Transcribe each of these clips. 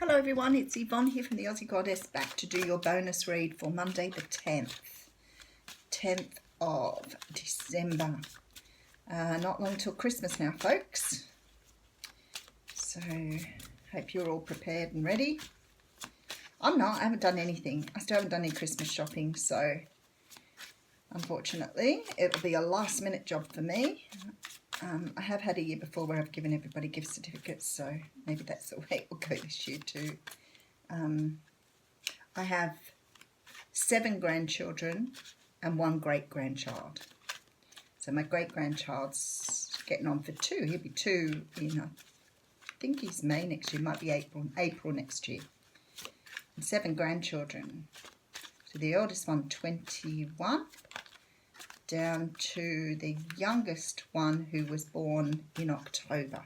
Hello everyone, it's Yvonne here from the Aussie Goddess, back to do your bonus read for Monday the 10th of December. Not long till Christmas now, folks. So, hope you're all prepared and ready. I'm not, I haven't done anything. I still haven't done any Christmas shopping, so unfortunately it'll be a last minute job for me. I have had a year before where I've given everybody gift certificates, so maybe that's the way it will go this year too. I have 7 grandchildren and 1 great-grandchild. So my great-grandchild's getting on for 2. He'll be 2 in, I think he's May next year, might be April next year. And 7 grandchildren. So the oldest one, 21. Down to the youngest one who was born in October.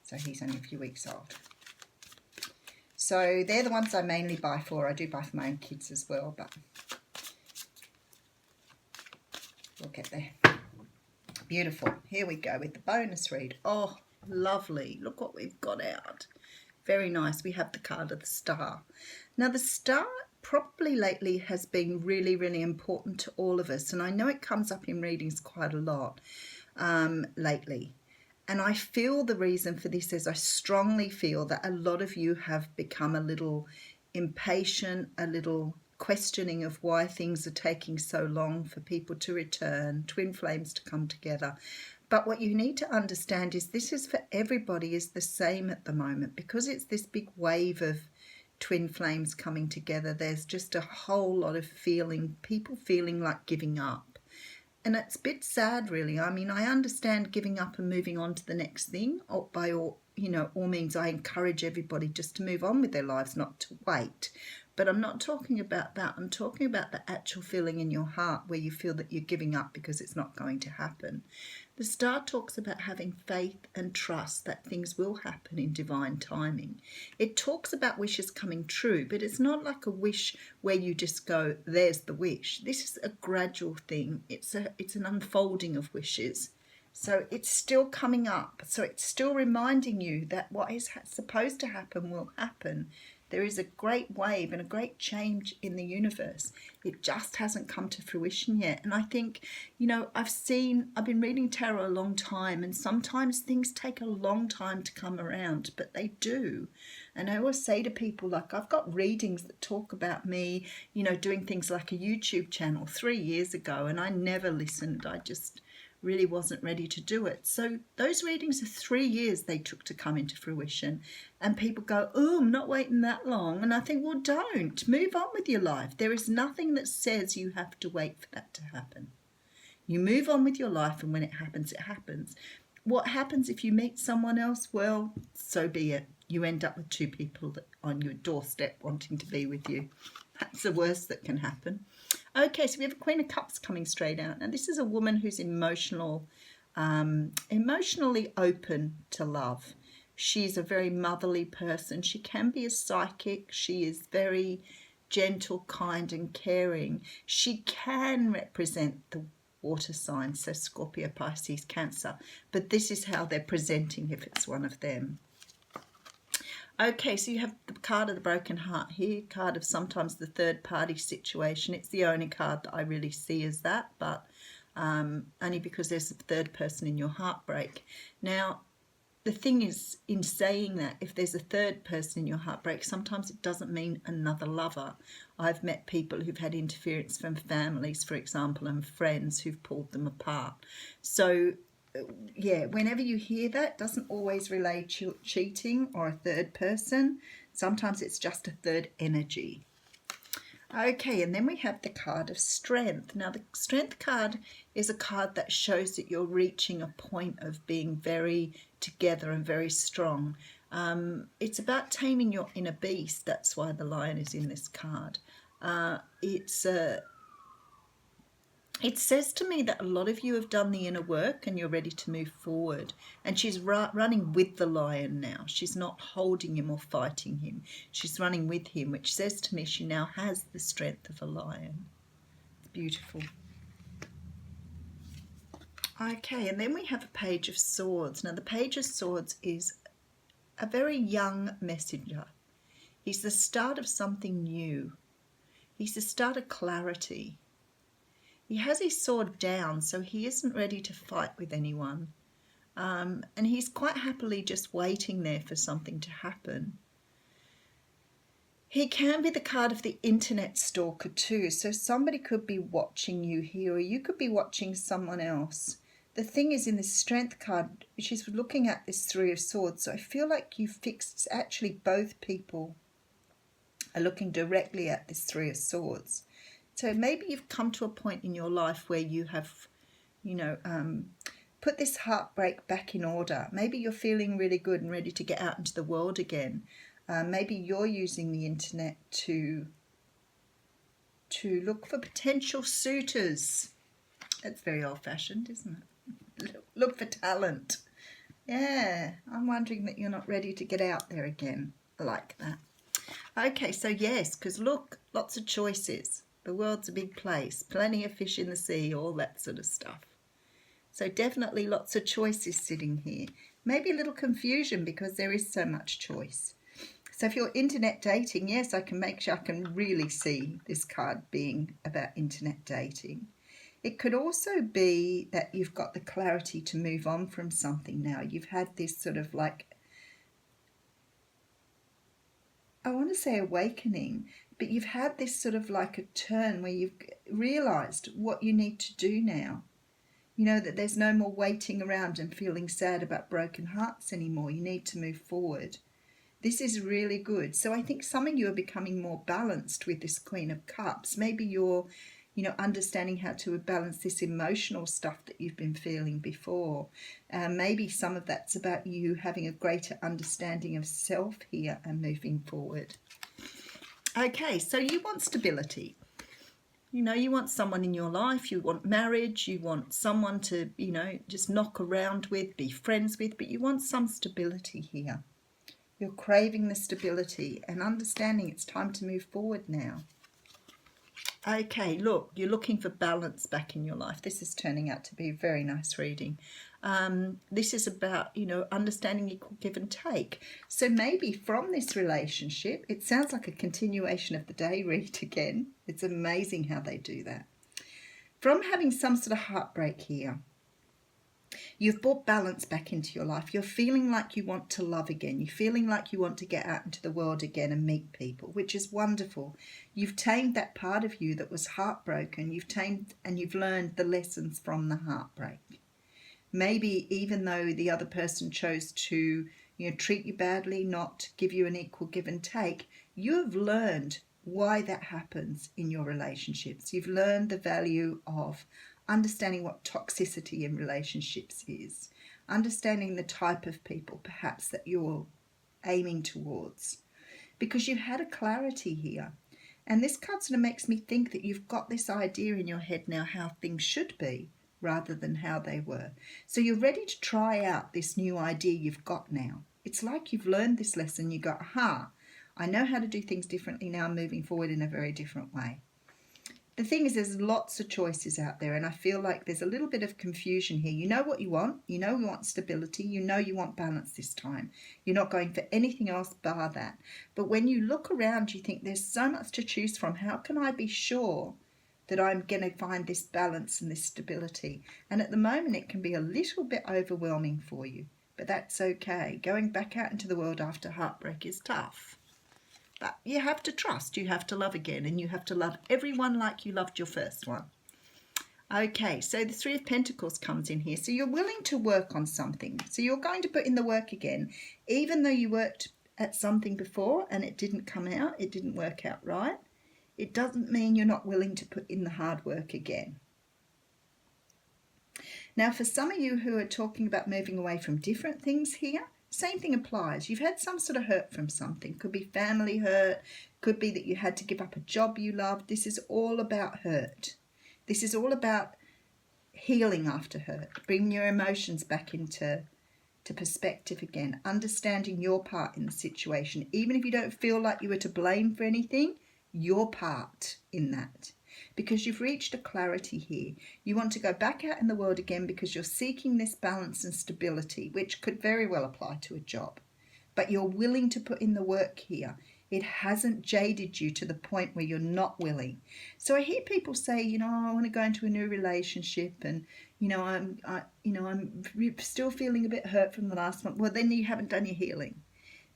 So he's only a few weeks old. So they're the ones I mainly buy for. I do buy for my own kids as well, but we'll get there. Beautiful. Here we go with the bonus read. Oh, lovely. Look what we've got out. Very nice. We have the card of the Star. Now the Star probably lately has been really, really important to all of us. And I know it comes up in readings quite a lot lately. And I feel the reason for this is I strongly feel that a lot of you have become a little impatient, a little questioning of why things are taking so long for people to return, twin flames to come together. But what you need to understand is this is for everybody is the same at the moment, because it's this big wave of twin flames coming together. There's just a whole lot of people feeling like giving up. And it's a bit sad, really. I mean, I understand giving up and moving on to the next thing. Or by all means, I encourage everybody just to move on with their lives, not to wait. But I'm not talking about that. I'm talking about the actual feeling in your heart where you feel that you're giving up because it's not going to happen. The Star talks about having faith and trust that things will happen in divine timing. It talks about wishes coming true, but it's not like a wish where you just go, there's the wish. This is a gradual thing. It's an unfolding of wishes. So it's still coming up. So it's still reminding you that what is supposed to happen will happen. There is a great wave and a great change in the universe. It just hasn't come to fruition yet. And I think, I've been reading tarot a long time, and sometimes things take a long time to come around, but they do. And I always say to people, like, I've got readings that talk about me, doing things like a YouTube channel 3 years ago, and I never listened. I just really wasn't ready to do it. So those readings are 3 years they took to come into fruition. And people go, oh, I'm not waiting that long. And I think, well, don't. Move on with your life. There is nothing that says you have to wait for that to happen. You move on with your life, and when it happens, it happens. What happens if you meet someone else? Well, so be it. You end up with 2 people on your doorstep wanting to be with you. That's the worst that can happen. Okay, so we have a Queen of Cups coming straight out. Now, this is a woman who's emotionally open to love. She's a very motherly person. She can be a psychic. She is very gentle, kind, and caring. She can represent the water signs, so Scorpio, Pisces, Cancer. But this is how they're presenting if it's one of them. Okay, so you have the card of the broken heart here, card of sometimes the third party situation. It's the only card that I really see as that, but only because there's a third person in your heartbreak. Now, the thing is, in saying that, if there's a third person in your heartbreak, sometimes it doesn't mean another lover. I've met people who've had interference from families, for example, and friends who've pulled them apart. So yeah, whenever you hear that, it doesn't always relay cheating or a third person. Sometimes it's just a third energy. Okay, and then we have the card of Strength. Now, the Strength card is a card that shows that you're reaching a point of being very together and very strong. It's about taming your inner beast. That's why the lion is in this card. It says to me that a lot of you have done the inner work and you're ready to move forward. And she's running with the lion now. She's not holding him or fighting him. She's running with him, which says to me she now has the strength of a lion. It's beautiful. Okay, and then we have a Page of Swords. Now, the Page of Swords is a very young messenger. He's the start of something new. He's the start of clarity. He has his sword down, so he isn't ready to fight with anyone. And he's quite happily just waiting there for something to happen. He can be the card of the internet stalker too. So somebody could be watching you here, or you could be watching someone else. The thing is, in this strength card, she's looking at this Three of Swords. So I feel like you fixed, actually both people are looking directly at this Three of Swords. So maybe you've come to a point in your life where you have, put this heartbreak back in order. Maybe you're feeling really good and ready to get out into the world again. Maybe you're using the internet to look for potential suitors. That's very old-fashioned, isn't it? Look for talent. Yeah, I'm wondering that you're not ready to get out there again. I like that. Okay, so yes, because look, lots of choices. The world's a big place. Plenty of fish in the sea, all that sort of stuff. So definitely lots of choices sitting here. Maybe a little confusion because there is so much choice. So if you're internet dating, yes, I can really see this card being about internet dating. It could also be that you've got the clarity to move on from something now. You've had this sort of like, I want to say awakening, but you've had this sort of like a turn where you've realised what you need to do now. You know that there's no more waiting around and feeling sad about broken hearts anymore. You need to move forward. This is really good. So I think some of you are becoming more balanced with this Queen of Cups. Maybe you're, understanding how to balance this emotional stuff that you've been feeling before. Maybe some of that's about you having a greater understanding of self here and moving forward. Okay, so you want stability. You want someone in your life, you want marriage, you want someone to, just knock around with, be friends with, but you want some stability here. You're craving the stability and understanding it's time to move forward now. Okay, look, you're looking for balance back in your life. This is turning out to be a very nice reading. This is about, understanding equal give and take. So maybe from this relationship, it sounds like a continuation of the day read again. It's amazing how they do that. From having some sort of heartbreak here, you've brought balance back into your life. You're feeling like you want to love again. You're feeling like you want to get out into the world again and meet people, which is wonderful. You've tamed that part of you that was heartbroken. You've tamed and you've learned the lessons from the heartbreak. Maybe even though the other person chose to, treat you badly, not give you an equal give and take, you have learned why that happens in your relationships. You've learned the value of understanding what toxicity in relationships is, understanding the type of people perhaps that you're aiming towards, because you've had a clarity here. And this card sort of makes me think that you've got this idea in your head now how things should be rather than how they were. So you're ready to try out this new idea you've got now. It's like you've learned this lesson. You go, aha, I know how to do things differently now, moving forward in a very different way. The thing is, there's lots of choices out there, and I feel like there's a little bit of confusion here. You know what you want. You know you want stability. You know you want balance this time. You're not going for anything else bar that. But when you look around, you think there's so much to choose from. How can I be sure that I'm going to find this balance and this stability? And at the moment, it can be a little bit overwhelming for you, but that's okay. Going back out into the world after heartbreak is tough. But you have to trust, you have to love again, and you have to love everyone like you loved your first one. Okay, so the Three of Pentacles comes in here. So you're willing to work on something. So you're going to put in the work again. Even though you worked at something before and it didn't come out, it didn't work out right, it doesn't mean you're not willing to put in the hard work again. Now, for some of you who are talking about moving away from different things here, same thing applies. You've had some sort of hurt from something. Could be family hurt. Could be that you had to give up a job you loved. This is all about hurt. This is all about healing after hurt. Bringing your emotions back into perspective again. Understanding your part in the situation. Even if you don't feel like you were to blame for anything, your part in that. Because you've reached a clarity here. You want to go back out in the world again because you're seeking this balance and stability, which could very well apply to a job. But you're willing to put in the work here. It hasn't jaded you to the point where you're not willing. So I hear people say, you know, I want to go into a new relationship, and you know, I'm still feeling a bit hurt from the last one. Well, then you haven't done your healing,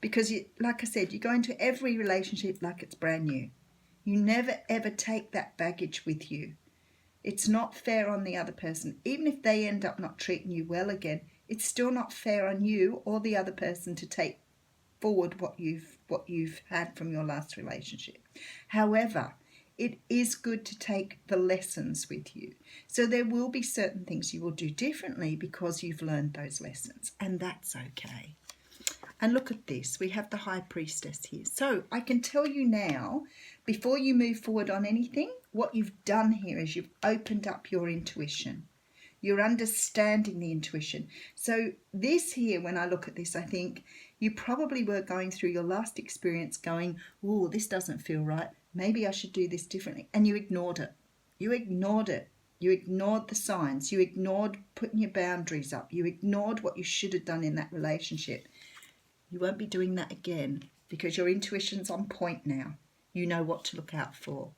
because you, like I said, you go into every relationship like it's brand new. You never ever take that baggage with you. It's not fair on the other person. Even if they end up not treating you well again, it's still not fair on you or the other person to take forward what you've had from your last relationship. However, it is good to take the lessons with you. So there will be certain things you will do differently because you've learned those lessons, and that's okay. And look at this, we have the High Priestess here. So I can tell you now, before you move forward on anything, what you've done here is you've opened up your intuition. You're understanding the intuition. So this here, when I look at this, I think you probably were going through your last experience going, oh, this doesn't feel right. Maybe I should do this differently. And you ignored it. You ignored it. You ignored the signs. You ignored putting your boundaries up. You ignored what you should have done in that relationship. You won't be doing that again because your intuition's on point now. You know what to look out for.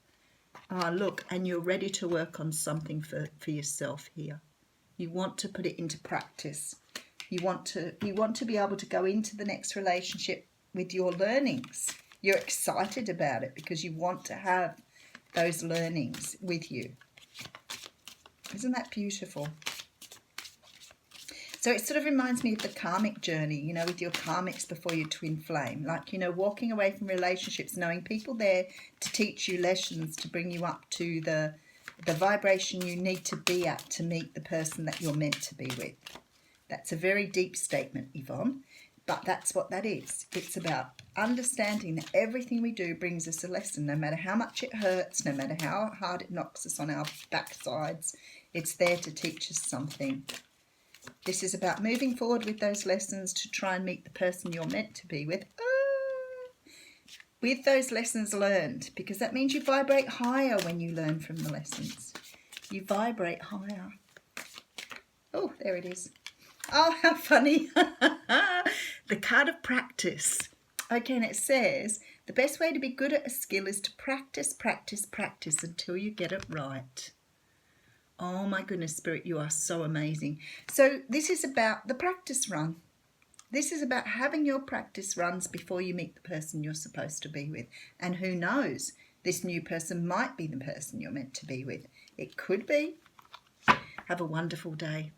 Look, and you're ready to work on something for yourself here. You want to put it into practice. You want to be able to go into the next relationship with your learnings. You're excited about it because you want to have those learnings with you. Isn't that beautiful? So it sort of reminds me of the karmic journey, you know, with your karmics before your twin flame. Like, you know, walking away from relationships, knowing people there to teach you lessons, to bring you up to the vibration you need to be at to meet the person that you're meant to be with. That's a very deep statement, Yvonne, but that's what that is. It's about understanding that everything we do brings us a lesson, no matter how much it hurts, no matter how hard it knocks us on our backsides. It's there to teach us something. This is about moving forward with those lessons to try and meet the person you're meant to be with. With those lessons learned, because that means you vibrate higher when you learn from the lessons. You vibrate higher. Oh, there it is. Oh, how funny. The card of practice. Okay, and it says, the best way to be good at a skill is to practice, practice, practice until you get it right. Oh my goodness, Spirit, you are so amazing. So this is about the practice run. This is about having your practice runs before you meet the person you're supposed to be with. And who knows, this new person might be the person you're meant to be with. It could be. Have a wonderful day.